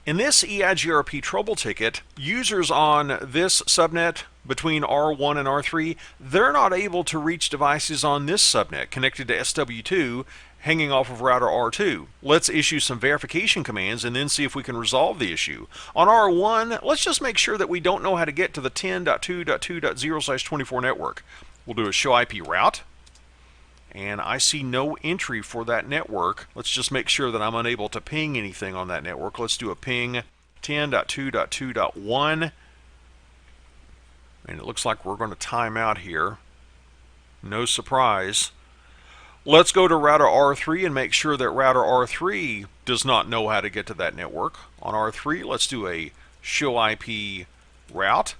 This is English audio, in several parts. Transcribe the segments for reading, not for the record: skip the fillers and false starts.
In this EIGRP trouble ticket, users on this subnet between R1 and R3, they're not able to reach devices on this subnet connected to SW2 hanging off of router R2. Let's issue some verification commands and then see if we can resolve the issue. On R1, let's just make sure that we don't know how to get to the 10.2.2.0/24 network. We'll do a show IP route, and I see no entry for that network. Let's just make sure that I'm unable to ping anything on that network. Let's do a ping 10.2.2.1, and it looks like we're going to time out here. No surprise. Let's go to router R3 and make sure that router R3 does not know how to get to that network. On R3, let's do a show IP route,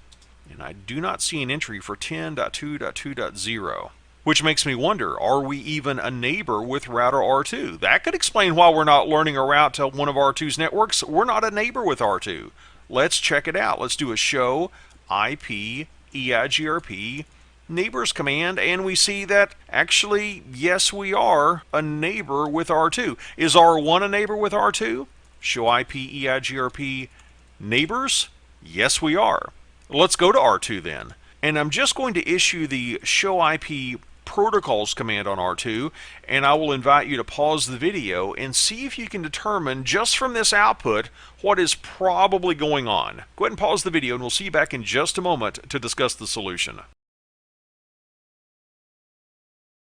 and I do not see an entry for 10.2.2.0. Which makes me wonder, are we even a neighbor with router R2? That could explain why we're not learning a route to one of R2's networks. We're not a neighbor with R2. Let's check it out. Let's do a show IP EIGRP neighbors command, and we see that actually, yes, we are a neighbor with R2. Is R1 a neighbor with R2? Show IP EIGRP neighbors? Yes, we are. Let's go to R2 then. And I'm just going to issue the show IP protocols command on R2, and I will invite you to pause the video and see if you can determine just from this output what is probably going on. Go ahead and pause the video and we'll see you back in just a moment to discuss the solution.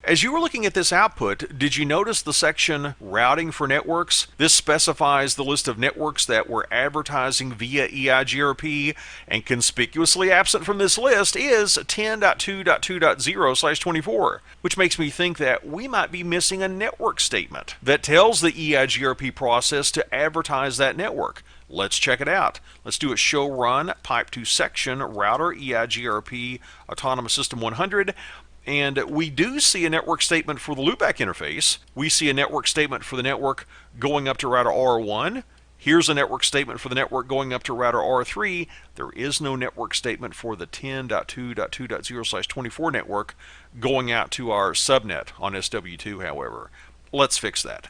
As you were looking at this output, did you notice the section routing for networks? This specifies the list of networks that we're advertising via EIGRP, and conspicuously absent from this list is 10.2.2.0/24, which makes me think that we might be missing a network statement that tells the EIGRP process to advertise that network. Let's check it out. Let's do a show run pipe to section router EIGRP autonomous system 100. And we do see a network statement for the loopback interface. We see a network statement for the network going up to router R1. Here's a network statement for the network going up to router R3. There is no network statement for the 10.2.2.0/24 network going out to our subnet on SW2, however. Let's fix that.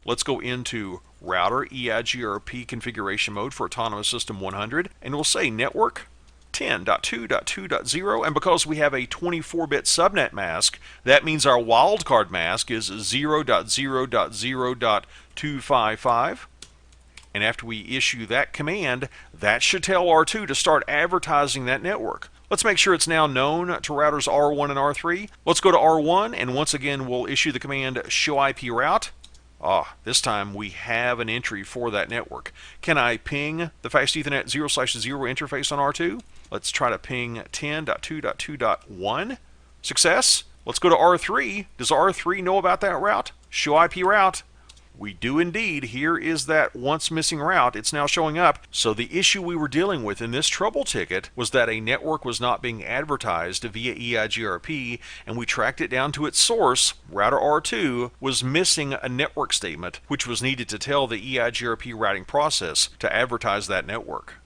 Let's go into router EIGRP configuration mode for autonomous system 100, and we'll say network 10.2.2.0, and because we have a 24-bit subnet mask, that means our wildcard mask is 0.0.0.255. And after we issue that command, that should tell R2 to start advertising that network. Let's make sure it's now known to routers R1 and R3. Let's go to R1, and once again we'll issue the command show IP route. This time we have an entry for that network. Can I ping the fast Ethernet 0/0 interface on R2? Let's try to ping 10.2.2.1. Success. Let's go to R3. Does R3 know about that route? Show IP route. We do indeed. Here is that once missing route. It's now showing up. So the issue we were dealing with in this trouble ticket was that a network was not being advertised via EIGRP, and we tracked it down to its source. Router R2 was missing a network statement, which was needed to tell the EIGRP routing process to advertise that network.